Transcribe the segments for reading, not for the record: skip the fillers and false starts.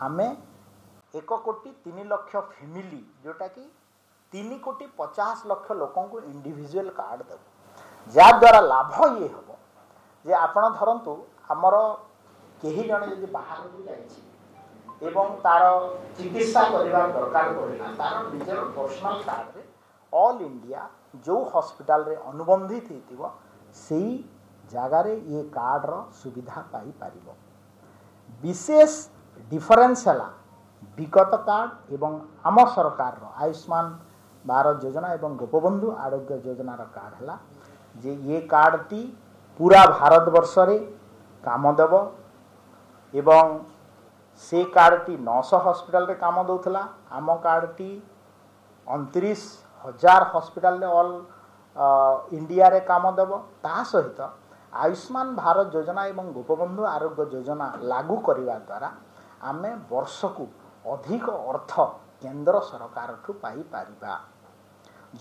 आमे 1,03,00,000 फैमिली जोटा कि 3,50,00,000 लोक को इंडिविजुअल कार्ड देव जद्वारा लाभ ये हम जे आपण धरतु आमर कहीं जड़े जब बाहर को जाइए एवं तार चिकित्सा करने दरकार पड़ा तार निजर पर्सनल कार्ड रे ऑल इंडिया जो हॉस्पिटल रे अनुबंधित होइतिबो सेही जगार ये कार्ड रो सुविधा पाई पारिबो। विशेष डिफरेंस है विगत कार्ड एवं आम सरकार रो आयुष्मान भारत योजना एवं गोपबंधु आरोग्य योजना रो कार्ड है जे ये कार्ड टी पूरा भारत वर्ष रे काम देव एवं से कार्ड टी 900 हॉस्पिटल रे काम दउथला आम कार्ड टी 29,000 हॉस्पिटल रे ऑल इंडिया रे काम देव ता सहित आयुष्मान भारत योजना एवं गोपबंधु आरोग्य योजना लागू करने द्वारा आमे वर्ष को अधिक अर्थ केंद्र सरकार ठू पाई पारिबा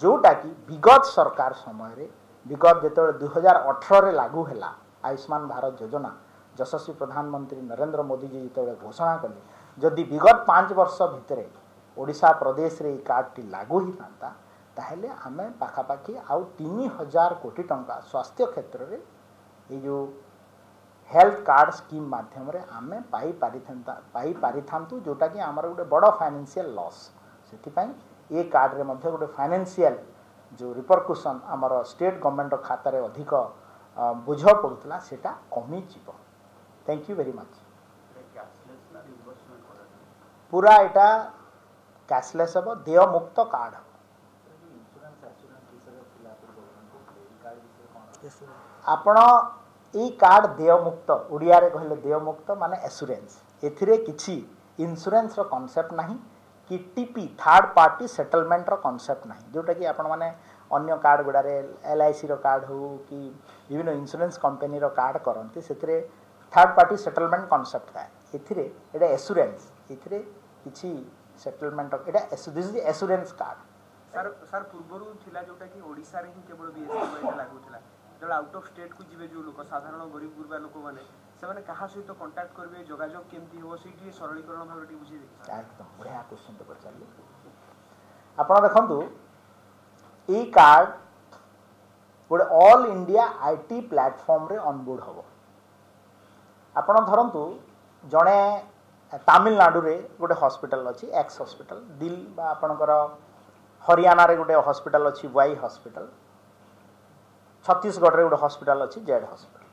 जोटा कि विगत सरकार समय रे विगत जो 2018 रे लागू हैला आयुष्मान भारत योजना यशस्वी प्रधानमंत्री नरेंद्र मोदी जी जो घोषणा कले जदि विगत 5 वर्ष भितर ओडिशा प्रदेश रे कार्ड टी लागू ही था ताहले आमे पाखापाखि आउ 3,000 कोटी टंका स्वास्थ्य क्षेत्र रे ये जो हेल्थ कार्ड स्कीम माध्यम रे आमे पाई पारि थांतु जोटा कि आमर गोटे बड़ फाइनेंशियल लॉस से ये कार्ड रे मध्य गोटे फाइनेंशियल जो रिपरकुशन आमर स्टेट गवर्नमेंट खाता रे अधिक बुझ पड़ुला सेटा कमी जीव। Thank you very much. पूरा एटा कैशलेस हम देय मुक्त कार्ड आपण ई कार्ड देय मुक्त ओडिया रे कहले देय मुक्त माने एश्योरेंस एथिरे किछि इंश्योरेंस रो कांसेप्ट नाही कि टीपी थर्ड पार्टी सेटलमेंट रो कांसेप्ट नाही जोटा कि आपण माने अन्य कार्ड गुडा रे एलआईसी रो कार्ड हो कि विभिन्न इंश्योरेंस कंपनी रो कार्ड करंती सेथिरे थर्ड पार्टी सेटलमेंट कांसेप्ट था एथिरे एटा एश्योरेंस एथिरे किछि सेटलमेंट एटा this is assurance card sir पूर्वरु थिला जोटा कि ओडिसा रे ही केवल बीएससी एटा लागू थिला जो आउट ऑफ स्टेट को जीवे जो लोक साधारण गरीब गुरबा लोक माने से माने कहा सहित कांटेक्ट करबे जोगाजोग केमती हो सेठी सरलीकरण भाव टी बुझी दे एकदम बढ़िया क्वेश्चन तो पचाली आपण देखंतु ई कार्ड गोटे ऑल इंडिया आईटी प्लेटफॉर्म रे ऑनबोर्ड हबो आपण धरंतु जणे तमिलनाडु रे गोटे हॉस्पिटल अछि एक्स हॉस्पिटल दिल बा आपणकर हरियाणा रे गोटे हॉस्पिटल अछि वाई हॉस्पिटल छत्तीसगढ़ रे गोटे हॉस्पिटल अच्छी जेड हॉस्पिटल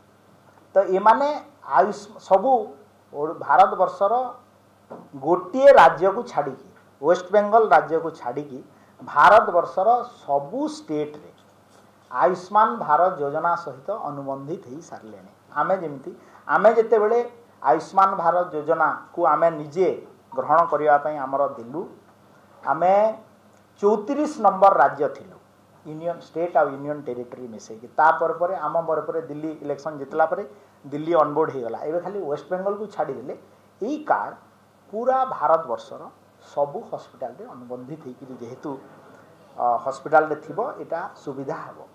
तो ये माने आयुष सबू भारत वर्षर गोटे राज्य को छाड़ी वेस्ट बेंगल राज्य को छाड़ी भारत वर्षर सबू स्टेट रे आयुष्मान भारत योजना सहित अनुबंधित हो सारे आमे जमी आमे जिते बड़े आयुष्मान भारत योजना को आमे निजे ग्रहण करने आमर दिलु आमे 34 नंबर राज्य थिलु यूनियन स्टेट और यूनियन टेरिटरी मिसेकी तापर आम पर दिल्ली इलेक्शन जितला दिल्ली ऑनबोर्ड हो गला एबे खाली वेस्ट बेंगल को छाड़ी देले यही कार्ड पूरा भारत वर्षर सबू हॉस्पिटल रे अनुबंधित होकर जेहेतु हॉस्पिटल रे थिबो एटा सुविधा हबो।